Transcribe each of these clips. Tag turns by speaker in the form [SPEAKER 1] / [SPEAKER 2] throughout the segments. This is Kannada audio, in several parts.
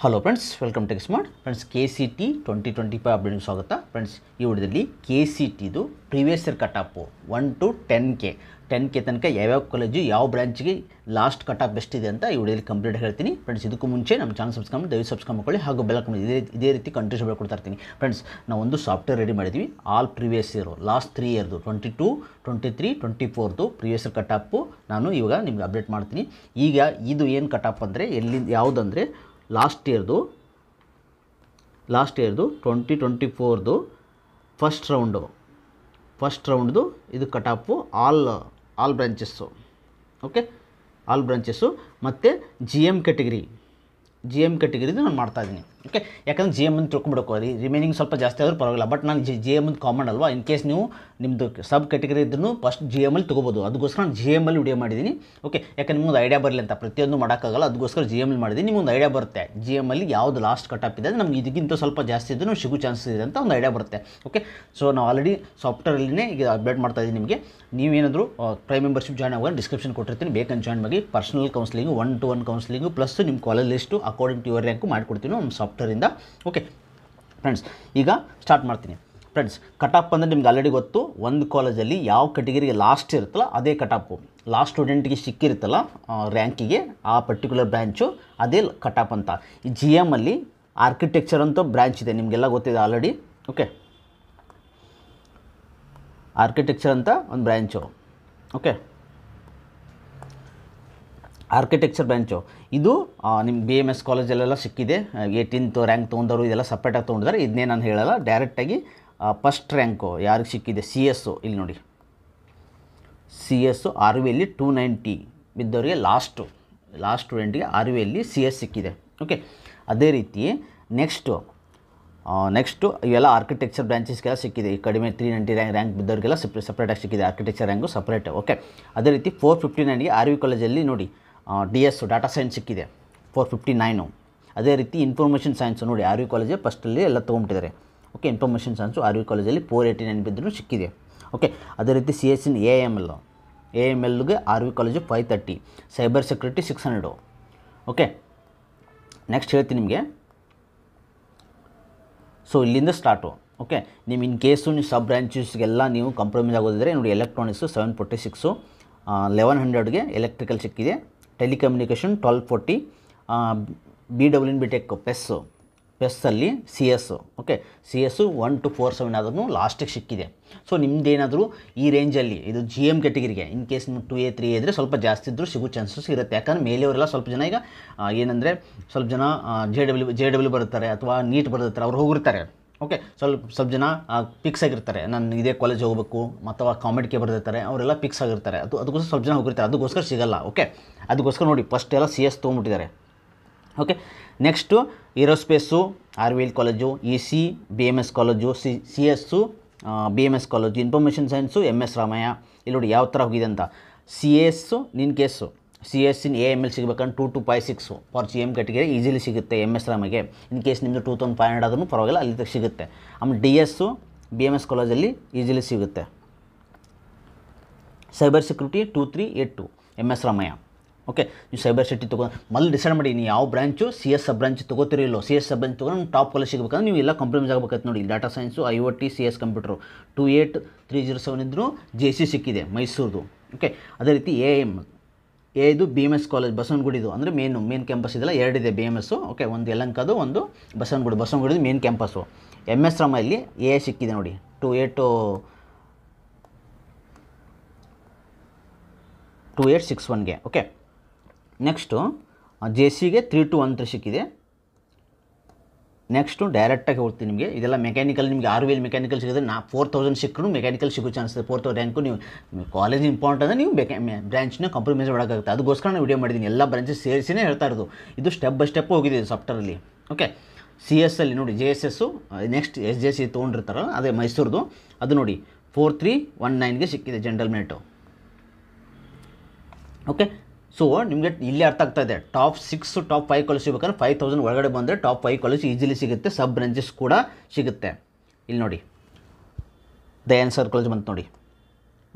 [SPEAKER 1] Hello friends, welcome to smart friends. KCT 2025 ಅಪ್ಡೇಟ್ಗೆ ಸ್ವಾಗತ ಫ್ರೆಂಡ್ಸ್. ಈ ವಿಡಿಯೋದಲ್ಲಿ KCTದು previous year cutoff 1 to 10K ತನಕ ಯಾವ್ಯಾವ ಕಾಲೇಜು ಯಾವ ಬ್ರಾಂಚ್ಗೆ ಲಾಸ್ಟ್ ಕಟಾಪ್ ಬೆಸ್ಟಿದೆ ಅಂತ ಈ ವಿಡಿಯೋದಲ್ಲಿ ಕಂಪ್ಲೀಟ್ ಹೇಳ್ತೀನಿ ಫ್ರೆಂಡ್ಸ್. ಇದಕ್ಕೂ ಮುಂಚೆ ನಮ್ಮ ಚಾನಲ್ ಸಬ್ಸ್ಕ್ರೈಬ್ ಮಾಡ್ಕೊಳ್ಳಿ ಹಾಗೂ ಬೆಲ್ ಐಕಾನ್ ಇದೇ ರೀತಿ ಕಂಟಿನ್ಯೂಸ್ ಕೊಡ್ತಾ ಇರ್ತೀನಿ ಫ್ರೆಂಡ್ಸ್. ನಾವು ಒಂದು ಸಾಫ್ಟ್ವೇರ್ ರೆಡಿ ಮಾಡಿದ್ವಿ. ಆಲ್ ಪ್ರೀವಿಯಸ್ ಇಯರ್ ಲಾಸ್ಟ್ 3 ಇಯರ್ದು 22, 23, 24ದು ಪ್ರೀವಿಯಸ್ ಇಯರ್ ಕಟಾಪು ನಾನು ಇವಾಗ ನಿಮ್ಗೆ ಅಪ್ಡೇಟ್ ಮಾಡ್ತೀನಿ. ಈಗ ಇದು ಏನು ಕಟಾಪ್ ಅಂದರೆ ಎಲ್ಲಿಂದ ಯಾವುದಂದರೆ ಲಾಸ್ಟ್ ಇಯರ್ದು 2024ದು ಫಸ್ಟ್ ರೌಂಡ್ದು ಇದು cutoff all branches. Okay, all branches ಮತ್ತು GM ಕ್ಯಾಟಗರಿದು ನಾನು ಮಾಡ್ತಾಯಿದ್ದೀನಿ. ಓಕೆ, ಯಾಕಂದರೆ GM ಅಂತ ತಿಳ್ಕೊಂಬಿಡೋಕೆ ರಿಮೈನಿಂಗ್ ಸ್ವಲ್ಪ ಜಾಸ್ತಿ ಆದರೂ ಪರವಾಗಿಲ್ಲ. ಬಟ್ ನಾನು GM ಅಂತ ಕಾಮನ್ ಅಲ್ವಾ, ಇನ್ ಕೇಸ್ ನೀವು ನಿಮ್ಮದು ಸಬ್ ಕ್ಯಾಟಗರಿ ಇದ್ರೂ ಫಸ್ಟ್ GM ಅಲ್ಲಿ ತೊಗೋಬೋದು. ಅದಕ್ಕೋಸ್ಕರ ನಾನು GM ಅಲ್ಲಿ ವಿಡಿಯೋ ಮಾಡಿದ್ದೀನಿ. ಓಕೆ, ಯಾಕಂದ್ರೆ ನಿಮ್ಗೆ ಐಡಿಯಾ ಬರಲಿ ಅಂತ ಪ್ರತಿಯೊಂದು ಮಾಡೋಕ್ಕಾಗಲ್ಲ, ಅದಕ್ಕೋಸ್ಕರ GM ಅಲ್ಲಿ ಮಾಡಿದ್ದೀನಿ. ನಿಮ್ಗೆ ಒಂದು ಐಡಿಯಾ ಬರುತ್ತೆ GM ಅಲ್ಲಿ ಯಾವುದು ಲಾಸ್ಟ್ ಕಟಾಪ್ ಇದೆ, ನಮ್ಗೆ ಇದಕ್ಕಿಂತ ಸ್ವಲ್ಪ ಜಾಸ್ತಿ ಇದ್ದರೂ ಸಿಗೋ ಚಾನ್ಸಸ್ ಇದೆ ಅಂತ ಒಂದು ಐಡಿಯಾ ಬರುತ್ತೆ. ಓಕೆ, ಸೊ ನಾವು ಆಲ್ರೆಡಿ ಸಾಫ್ಟ್ವೇರಲ್ಲಿನೇ ಈಗ ಅಪ್ಡೇಟ್ ಮಾಡ್ತಾ ಇದ್ದೀನಿ. ನಿಮಗೆ ನೀವೇನಾದರೂ ಪ್ರೈಮ್ ಮೆಂಬರ್ಶಿಪ್ ಜಾಯ್ನ್ ಆಗೋದು ಡಿಸ್ಕ್ರಿಪ್ಷನ್ ಕೊಟ್ಟಿರ್ತೀನಿ, ಬೇಕಂತ ಜಾಯ್ನ್ ಮಾಡಿ. Personal counselling 1-to-1 counselling plus ನಿಮ್ಮ college list according to your rank ಮಾಡಿಕೊಡ್ತೀನಿ ನಮ್ಮ ಸಾಫ್ಟ್ವೇರಿಂದ. ಓಕೆ ಫ್ರೆಂಡ್ಸ್, ಈಗ ಸ್ಟಾರ್ಟ್ ಮಾಡ್ತೀನಿ ಫ್ರೆಂಡ್ಸ್. ಕಟಾಪ್ ಅಂದರೆ ನಿಮ್ಗೆ ಆಲ್ರೆಡಿ ಗೊತ್ತು, ಒಂದು ಕಾಲೇಜಲ್ಲಿ ಯಾವ ಕೆಟಗರಿಗೆ ಲಾಸ್ಟ್ ಇರುತ್ತಲ್ಲ ಅದೇ ಕಟಾಪು. ಲಾಸ್ಟ್ ಸ್ಟೂಡೆಂಟಿಗೆ ಸಿಕ್ಕಿರುತ್ತಲ್ಲ ರ್ಯಾಂಕಿಗೆ ಆ ಪರ್ಟಿಕ್ಯುಲರ್ ಬ್ರ್ಯಾಂಚು ಅದೇ ಕಟಾಪ್ ಅಂತ. ಈ GM ಅಲ್ಲಿ ಆರ್ಕಿಟೆಕ್ಚರ್ ಅಂತ ಬ್ರ್ಯಾಂಚ್ ಇದೆ, ನಿಮಗೆಲ್ಲ ಗೊತ್ತಿದೆ ಆಲ್ರೆಡಿ. ಓಕೆ, ಆರ್ಕಿಟೆಕ್ಚರ್ ಅಂತ ಒಂದು ಬ್ರ್ಯಾಂಚು. ಓಕೆ, ಆರ್ಕಿಟೆಕ್ಚರ್ ಬ್ರಾಂಚು ಇದು ನಿಮ್ಮ BMS ಕಾಲೇಜಲ್ಲೆಲ್ಲ ಸಿಕ್ಕಿದೆ. 18th ರ್ಯಾಂಕ್ ತೊಗೊಂಡವರು ಇದೆಲ್ಲ ಸಪ್ರೇಟಾಗಿ ತೊಗೊಂಡಿದ್ದಾರೆ. ಇದನ್ನೇ ನಾನು ಹೇಳಲ್ಲ, ಡೈರೆಕ್ಟಾಗಿ ಫಸ್ಟ್ ರ್ಯಾಂಕು ಯಾರಿಗೆ ಸಿಕ್ಕಿದೆ CS. ಇಲ್ಲಿ ನೋಡಿ, CS RVಯಲ್ಲಿ 290 ಬಿದ್ದವರಿಗೆ ಲಾಸ್ಟ್ ಸ್ಟೂಡೆಂಟಿಗೆ RVಯಲ್ಲಿ CS ಸಿಕ್ಕಿದೆ. ಓಕೆ, ಅದೇ ರೀತಿ ನೆಕ್ಸ್ಟು ಇವೆಲ್ಲ ಆರ್ಕಿಟೆಕ್ಚರ್ ಬ್ರಾಂಚಸ್ಗೆಲ್ಲ ಸಿಕ್ಕಿದೆ. ಈ ಕಡಿಮೆ 390 ರ್ಯಾಂಕ್ ಬಿದ್ದವರಿಗೆಲ್ಲ ಸಪ್ರೇಟಾಗಿ ಸಿಕ್ಕಿದೆ, ಆರ್ಕಿಟೆಕ್ಚರ್ ರ್ಯಾಂಕು ಸಪ್ರೇಟ್. ಓಕೆ, ಅದೇ ರೀತಿ 459ಗೆ RV ಕಾಲೇಜಲ್ಲಿ ನೋಡಿ DS ಡಾಟಾ ಸೈನ್ಸ್ ಸಿಕ್ಕಿದೆ 459. ಅದೇ ರೀತಿ ಇನ್ಫಾರ್ಮೇಷನ್ ಸೈನ್ಸು ನೋಡಿ RV ಕಾಲೇಜೇ ಫಸ್ಟಲ್ಲಿ ಎಲ್ಲ ತೊಗೊಂಬಿಟ್ಟಿದ್ದಾರೆ. ಓಕೆ, ಇನ್ಫಾರ್ಮೇಷನ್ ಸೈನ್ಸು RV ಕಾಲೇಜಲ್ಲಿ 489 ಬಿದ್ದರೂ ಸಿಕ್ಕಿದೆ. ಓಕೆ, ಅದೇ ರೀತಿ CS ಇನ್ AMLಗೆ RV college 530, cyber security 600. Okay, next ಹೇಳ್ತೀನಿ ನಿಮಗೆ. ಸೊ ಇಲ್ಲಿಂದ ಸ್ಟಾರ್ಟು. ಓಕೆ, ನಿಮ್ಮ ಇನ್ ಕೇಸು ನೀವು ಸಬ್ ಬ್ರಾಂಚಸ್ಗೆಲ್ಲ ನೀವು ಕಾಂಪ್ರಮೈಸ್ ಆಗೋದಿದ್ರೆ ನೋಡಿ, ಎಲೆಕ್ಟ್ರಾನಿಕ್ಸು 746, 1100ಗೆ ಎಲೆಕ್ಟ್ರಿಕಲ್ ಸಿಕ್ಕಿದೆ. Telecommunication 1240, BW BTech ಪೆಸ್ಸಲ್ಲಿ CS. Okay, CS 1 to 47 ಆದ್ರೂ ಲಾಸ್ಟಿಗೆ ಸಿಕ್ಕಿದೆ. ಸೊ ನಿಮ್ಮದೇನಾದರೂ ಈ ರೇಂಜಲ್ಲಿ ಇದು GM ಕ್ಯಾಟಗರಿಗೆ ಇನ್ ಕೇಸ್ ನೀವು 2A 3A ಇದ್ದರೆ ಸ್ವಲ್ಪ ಜಾಸ್ತಿ ಇದ್ದರೂ ಸಿಗೋ ಚಾನ್ಸಸ್ ಇರುತ್ತೆ. ಯಾಕಂದರೆ ಮೇಲೆಯವರೆಲ್ಲ ಸ್ವಲ್ಪ ಜನ ಈಗ ಏನಂದರೆ ಸ್ವಲ್ಪ ಜನ JW ಬರ್ತಾರೆ ಅಥವಾ ನೀಟ್ ಬರ್ತಾರೆ, ಅವ್ರು ಹೋಗಿರ್ತಾರೆ. ಓಕೆ, ಸ್ವಲ್ಪ ಜನ ಫಿಕ್ಸ್ ಆಗಿರ್ತಾರೆ, ನಾನು ಇದೇ ಕಾಲೇಜ್ ಹೋಗಬೇಕು, ಅಥವಾ ಕಾಮೆಡ್ಗೆ ಬರ್ದಿರ್ತಾರೆ, ಅವರೆಲ್ಲ ಫಿಕ್ಸ್ ಆಗಿರ್ತಾರೆ. ಅದಕ್ಕೋಸ್ಕರ ಸ್ವಲ್ಪ ಜನ ಹೋಗಿರ್ತಾರೆ, ಅದಕ್ಕೋಸ್ಕರ ಸಿಗಲ್ಲ. ಓಕೆ, ಅದಕ್ಕೋಸ್ಕರ ನೋಡಿ ಫಸ್ಟ್ ಎಲ್ಲ CS ತೊಗೊಂಬಿಟ್ಟಿದ್ದಾರೆ. ಓಕೆ, next aerospace RVL college, EC BMS college, CS BMS college, information science MS Ramaiah. ಇಲ್ಲಿ ನೋಡಿ ಯಾವ ಥರ ಹೋಗಿದೆ ಅಂತ. CS ಇನ್ AML ಸಿಗಬೇಕಂದ್ರೆ 2 to 56 for GM category easily ಸಿಗುತ್ತೆ MS ರಾಮಗೆ. ಇನ್ ಕೇಸ್ ನಿಮ್ಮದು 2500 ಆದ್ರೂ ಪರವಾಗಿಲ್ಲ, ಅಲ್ಲಿ ತಕ್ಕ ಸಿಗುತ್ತೆ. ಆಮೇಲೆ DS BMS ಕಾಲೇಜಲ್ಲಿ ಈಸಿಲಿ ಸಿಗುತ್ತೆ. Cyber security 2382 MS Ramaiah. Okay, ನೀವು ಸೈಬರ್ ಸಿಟಿ ಮೊದಲು ಡಿಸೈಡ್ ಮಾಡಿ ನೀವು ಯಾವ ಬ್ರಾಂಚು CS ಸಬ್ ಬ್ರಾಂಚ್ ತೊಗೋತಿರೋ ಇಲ್ಲೋ. CS ಸಬ್ ಬ್ರಾಂಚ್ ತೊಗೊಂಡು ನಮ್ಮ ಟಾಪ್ ಕಾಲೇಜ್ ಸಿಗಬೇಕಂದ್ರೆ ನೀವು ಎಲ್ಲ ಕಾಂಪ್ರಮೈಸ್ ಆಗಬೇಕಾಯ್ತು. ನೋಡಿ, data science IoT CS computer 28307 ಇದ್ದರೂ JC ಸಿಕ್ಕಿದೆ ಮೈಸೂರದು. ಓಕೆ, ಅದೇ ರೀತಿ ಇದು BMS ಕಾಲೇಜ್ ಬಸವನಗುಡಿದು, ಅಂದರೆ ಮೇನ್ ಕ್ಯಾಂಪಸ್ ಇದೆಲ್ಲ ಎರಡಿದೆ BMS. ಓಕೆ, ಒಂದು ಯಲಹಂಕದು, ಒಂದು ಬಸವನಗುಡಿದು ಮೇನ್ ಕ್ಯಾಂಪಸ್ಸು. MS ರಾಮಲ್ಲಿ AA ಸಿಕ್ಕಿದೆ ನೋಡಿ 2861ಗೆ. ಓಕೆ, ನೆಕ್ಸ್ಟು JCಗೆ 3213 ಸಿಕ್ಕಿದೆ. ನೆಕ್ಸ್ಟು ಡೈರೆಕ್ಟಾಗಿ ಹೋಗ್ತೀನಿ ನಿಮಗೆ. ಇದೆಲ್ಲ ಮೆಕ್ಯಾನಿಕಲ್, ನಿಮಗೆ RVL ಮೆಕ್ಯಾನಿಕಲ್ ಸಿಗೋದ್ರೆ 4000 ಸಿಕ್ಕರೂ ಮೆಕ್ಯಾನಿಕಲ್ ಸಿಗೋ ಚಾನ್ಸ್ ಇದೆ. 4000 ರ್ಯಾಂಕು ನೀವು ಕಾಲೇಜ್ ಇಂಪಾರ್ಟೆಂಟ್ ಅಂದರೆ ನೀವು ಬ್ರಾಂಚ್ನ ಕಾಂಪ್ರಮೈಸ್ ಮಾಡೋಕ್ಕಾಗುತ್ತೆ. ಅದಕ್ಕೋಸ್ಕರ ನಾನು ವಿಡಿಯೋ ಮಾಡಿದ್ದೀನಿ, ಎಲ್ಲ ಬ್ರಾಂಚಸ್ ಸೇರಿಸಿನೇ ಹೇಳ್ತಾ ಇರೋದು. ಇದು ಸ್ಟೆಪ್ ಬೈ ಸ್ಟೆಪ್ ಹೋಗಿದೆ ಸಾಫ್ಟ್ವೇರಲ್ಲಿ. ಓಕೆ, CS ಅಲ್ಲಿ ನೋಡಿ JSS, ನೆಕ್ಸ್ಟ್ SJC ತೊಗೊಂಡಿರ್ತಾರಲ್ಲ ಅದೇ ಮೈಸೂರದು, ಅದು ನೋಡಿ 4319ಗೆ ಸಿಕ್ಕಿದೆ ಜನರಲ್ ಮೆರಿಟು. ಓಕೆ, ಸೊ ನಿಮಗೆ ಇಲ್ಲಿ ಅರ್ಥ ಆಗ್ತಾ ಇದೆ. ಟಾಪ್ 6 ಟಾಪ್ 5 ಕಾಲೇಜ್ ಸಿಗಬೇಕಂದ್ರೆ 5000 ಒಳಗಡೆ ಬಂದರೆ ಟಾಪ್ 5 ಕಾಲೇಜ್ ಈಸಿಲಿ ಸಿಗುತ್ತೆ, ಸಬ್ ಬ್ರಾಂಚಸ್ ಕೂಡ ಸಿಗುತ್ತೆ. ಇಲ್ಲಿ ನೋಡಿ ದಯಾನಂದ ಸರ್ ಕಾಲೇಜ್ ಬಂತು ನೋಡಿ.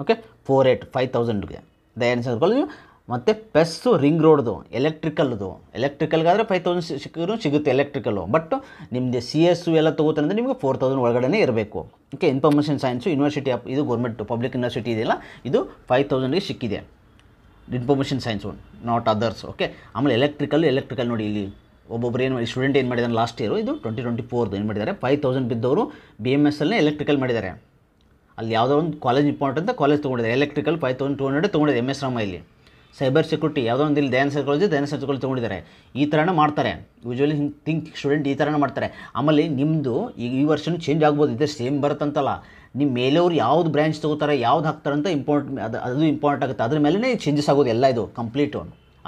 [SPEAKER 1] ಓಕೆ, 5000ಗೆ ದಯಾನಂದ ಸರ್ ಕಾಲೇಜು ಮತ್ತು ಪ್ಲಸ್ಸು ರಿಂಗ್ ರೋಡ್ದು ಎಲೆಕ್ಟ್ರಿಕಲ್ಗಾದರೆ 5000 ಸಿಗುತ್ತೆ ಎಲೆಕ್ಟ್ರಿಕಲ್ಲು. ಬಟ್ ನಿಮ್ಮದು CS ಎಲ್ಲ ತೊಗೋತಾರೆ ಅಂದರೆ ನಿಮಗೆ 4000 ಒಳಗಡೆ ಇರಬೇಕು. ಓಕೆ, ಇನ್ಫಾರ್ಮೇಷನ್ ಸೈನ್ಸು ಯೂನಿವರ್ಸಿಟಿ ಇದು ಗೌರ್ಮೆಂಟ್ ಪಬ್ಲಿಕ್ ಯೂನಿವರ್ಸಿಟಿ ಇದೆಯಲ್ಲ, ಇದು 5000ಗೆ ಸಿಕ್ಕಿದೆ information science, not others. Okay, ಆಮೇಲೆ ಎಲೆಕ್ಟ್ರಿಕಲ್ ನೋಡಿ ಇಲ್ಲಿ ಒಬ್ಬೊಬ್ರು ಏನು ಸ್ಟೂಡೆಂಟ್ ಏನು ಮಾಡಿದಾರೆ ಲಾಸ್ಟ್ ಇಯರು, ಇದು 2024 ಏನು ಮಾಡಿದ್ದಾರೆ, 5000 ಬಿದ್ದವರು BMS ಅಲ್ಲೇ ಎಲೆಕ್ಟ್ರಿಕಲ್ ಮಾಡಿದ್ದಾರೆ. ಅಲ್ಲಿ ಯಾವುದೋ ಒಂದು ಕಾಲೇಜ್ ಇಂಪಾರ್ಟೆಂಟ್ ಅಂತ ಕಾಲೇಜ್ ತೊಗೊಂಡಿದ್ದಾರೆ, ಎಲೆಕ್ಟ್ರಿಕಲ್ 5200 ತೊಗೊಂಡಿದ್ದಾರೆ MS ರಾಮ. ಇಲ್ಲಿ ಸೈಬರ್ ಸೆಕ್ಯೂರಿಟಿ ಯಾವುದೋ ಒಂದು ಇಲ್ಲಿ ದಯಾನಂದ ಕಾಲೇಜ್ ತೊಗೊಂಡಿದ್ದಾರೆ. ಈ ಥರನೇ ಮಾಡ್ತಾರೆ ಯೂಶ್ವಲಿ, ಥಿಂಕ್ ಸ್ಟೂಡೆಂಟ್ ಈ ಥರನೇ ಮಾಡ್ತಾರೆ. ಆಮೇಲೆ ನಿಮ್ಮದು ಈಗ ಈ ವರ್ಷನೂ ಚೇಂಜ್ ಆಗ್ಬೋದು, ಇದೆ ಸೇಮ್ ಬರುತ್ತಂತಲ್ಲ, ನಿಮ್ಮ ಮೇಲೆಯವ್ರು ಯಾವ್ದು ಬ್ರ್ಯಾಂಚ್ ತೊಗೋತಾರೆ ಯಾವ್ದು ಹಾಕ್ತಾರೆ ಅಂತ ಅದು ಇಂಪಾರ್ಟೆಂಟ್ ಆಗುತ್ತೆ. ಅದ್ರ ಮೇಲೇ ಚೇಂಜಸ್ ಆಗೋದು ಎಲ್ಲ, ಇದು ಕಂಪ್ಲೀಟು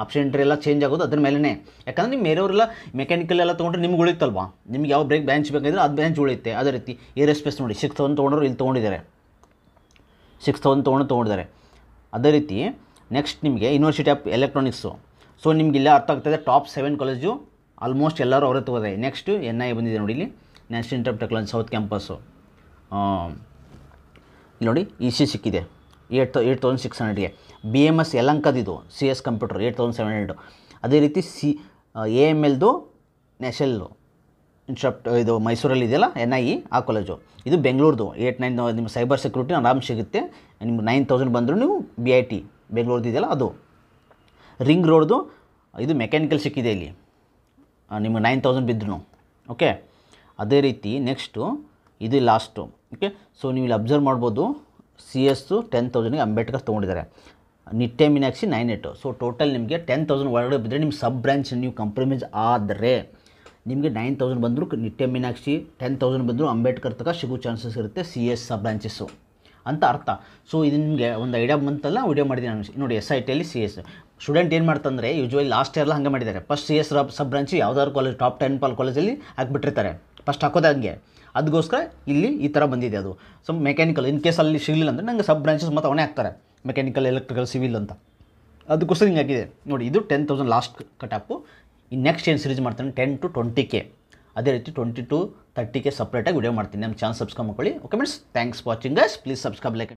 [SPEAKER 1] ಆಪ್ಷನ್ ಎಂಟ್ರಿ ಎಲ್ಲ ಚೇಂಜ್ ಆಗೋದು ಅದ್ರ ಮೇಲೇ. ಯಾಕಂದರೆ ನಿಮ್ಮ ಬೇರೆಯವರೆಲ್ಲ ಮೆಕ್ಯಾನಿಕಲ್ ಎಲ್ಲ ತೊಗೊಂಡ್ರೆ ನಿಮ್ಗೆ ಉಳಿತಲ್ವಾ, ನಿಮ್ಗೆ ಯಾವ ಬ್ರಾಂಚ್ ಬೇಕಾದ್ರೆ ಅದು ಬ್ರಾಂಚ್ ಉಳಿಯುತ್ತೆ. ಅದೇ ರೀತಿ ಏರೋಸ್ಪೇಸ್ ನೋಡಿ 6000 ತೊಗೊಂಡ್ರು ಇಲ್ಲಿ ತೊಗೊಂಡಿದ್ದಾರೆ, 6000 ತೊಗೊಂಡಿದ್ದಾರೆ. ಅದೇ ರೀತಿ ನೆಕ್ಸ್ಟ್ ನಿಮಗೆ ಯೂನಿವರ್ಸಿಟಿ ಆಫ್ ಎಲೆಕ್ಟ್ರಾನಿಕ್ಸು. ಸೊ ನಿಮ್ಗೆ ಇಲ್ಲೇ ಅರ್ಥ ಆಗ್ತಾಯಿದೆ, ಟಾಪ್ 7 ಕಾಲೇಜು ಆಲ್ಮೋಸ್ಟ್ ಎಲ್ಲರೂ ಅವರೇ ತೊಗೋತಾರೆ. ನೆಕ್ಸ್ಟು NIA ಬಂದಿದೆ ನೋಡಿ, ಇಲ್ಲಿ national institute of technology south campus. ಇಲ್ಲಿ ನೋಡಿ EC ಸಿಕ್ಕಿದೆ 8600ಗೆ. BMS ಯಲಹಂಕದಿದು CS computer 8700. ಅದೇ ರೀತಿ AMLದು ನ್ಯಾಷನಲ್ಲು ಇನ್ಸ್ಟಿಟ್ಯೂಟ್ ಇದು ಮೈಸೂರಲ್ಲಿ ಇದೆಯಲ್ಲ NIE, ಆ ಕಾಲೇಜು. ಇದು ಬೆಂಗಳೂರ್ದು 8900. ನಿಮ್ಮ ಸೈಬರ್ ಸೆಕ್ಯೂರಿಟಿ ಆರಾಮ್ ಸಿಗುತ್ತೆ. ನಿಮ್ಗೆ 9000 ಬಂದರೂ ನೀವು BIT ಬೆಂಗಳೂರ್ದು ಇದೆಯಲ್ಲ ಅದು. ರಿಂಗ್ ರೋಡ್ದು ಇದು ಮೆಕ್ಯಾನಿಕಲ್ ಸಿಕ್ಕಿದೆ ಇಲ್ಲಿ, ನಿಮಗೆ 9000 ಬಿದ್ದರೂ. ಓಕೆ, ಅದೇ ರೀತಿ ನೆಕ್ಸ್ಟು ಇದು ಲಾಸ್ಟು. ಓಕೆ, ಸೊ ನೀವು ಇಲ್ಲಿ ಅಬ್ಸರ್ವ್ ಮಾಡ್ಬೋದು, CS 10,000ಗೆ ಅಂಬೇಡ್ಕರ್ ತೊಗೊಂಡಿದ್ದಾರೆ, ನಿಟ್ಟೆ ಮೀನಾಕ್ಷಿ 98. ಸೊ ಟೋಟಲ್ ನಿಮಗೆ 10,000 ಒಳಗಡೆ ಬಿದ್ದರೆ ನಿಮ್ಮ ಸಬ್ ಬ್ರ್ಯಾಂಚ್ ನೀವು ಕಾಂಪ್ರಮೈಸ್ ಆದರೆ ನಿಮಗೆ 9000 ಬಂದರೂ ನಿಟ್ಟೆ ಮೀನಾಕ್ಷಿ, 10,000 ಬಂದರೂ ಅಂಬೇಡ್ಕರ್ ತನಕ ಸಿಗೋ ಚಾನ್ಸಸ್ ಇರುತ್ತೆ, CS ಸಬ್ ಬ್ರಾಂಚಸ್ಸು ಅಂತ ಅರ್ಥ. ಸೊ ಇದು ನಿಮಗೆ ಒಂದು ಐಡಿಯಾ ಬಂತಲ್ಲ, ವಿಡಿಯೋ ಮಾಡಿದ್ದೀನಿ ನಾನು. ನೋಡಿ SITಯಲ್ಲಿ CS ಸ್ಟೂಡೆಂಟ್ ಏನು ಮಾಡ್ತಂದರೆ ಯೂಶ್ವಲಿ ಲಾಸ್ಟ್ ಇಯರ್ಲ್ಲ ಹಂಗೆ ಮಾಡಿದ್ದಾರೆ. ಫಸ್ಟ್ CS ಸಬ್ ಬ್ರಾಂಚು ಯಾವ್ದಾದ್ರು ಕಾಲೇಜ್ ಟಾಪ್ 10 ಕಾಲೇಜಲ್ಲಿ ಹಾಕ್ಬಿಟ್ಟಿರ್ತಾರೆ, ಫಸ್ಟ್ ಹಾಕೋದು ಹಂಗೆ. ಅದಕ್ಕೋಸ್ಕರ ಇಲ್ಲಿ ಈ ಥರ ಬಂದಿದೆ ಅದು. ಸೊ ಮೆಕ್ಯಾನಿಕಲ್ ಇನ್ ಕೇಸ್ ಅಲ್ಲಿ ಸಿಗಲಿಲ್ಲ ಅಂದರೆ ನಂಗೆ ಸಬ್ ಬ್ರಾಂಚಸ್ ಮತ್ತು ಅವನೇ ಹಾಕ್ತಾರೆ, ಮೆಕ್ಯಾನಿಕಲ್, ಎಲೆಕ್ಟ್ರಿಕಲ್, ಸಿವಿಲ್ ಅಂತ. ಅದಕ್ಕೋಸ್ಕರ ಹಿಂಗೆ ಆಗಿದೆ ನೋಡಿ. ಇದು 10,000 ಲಾಸ್ಟ್ ಕಟಾಪು. ಇನ್ನು ನೆಕ್ಸ್ಟ್ ಏನು ಸೀರೀಸ್ ಮಾಡ್ತಾನೆ 10 to 20K, ಅದೇ ರೀತಿ 20 to 30K ಸಪ್ರೇಟಾಗಿ ವಿಡಿಯೋ ಮಾಡ್ತೀನಿ. ನಮ್ಮ ಚಾನಲ್ ಸಬ್ಸ್ಕ್ರೈಬ್ ಮಾಡ್ಕೊಳ್ಳಿ. Okay friends, thanks for watching guys. Please subscribe, like.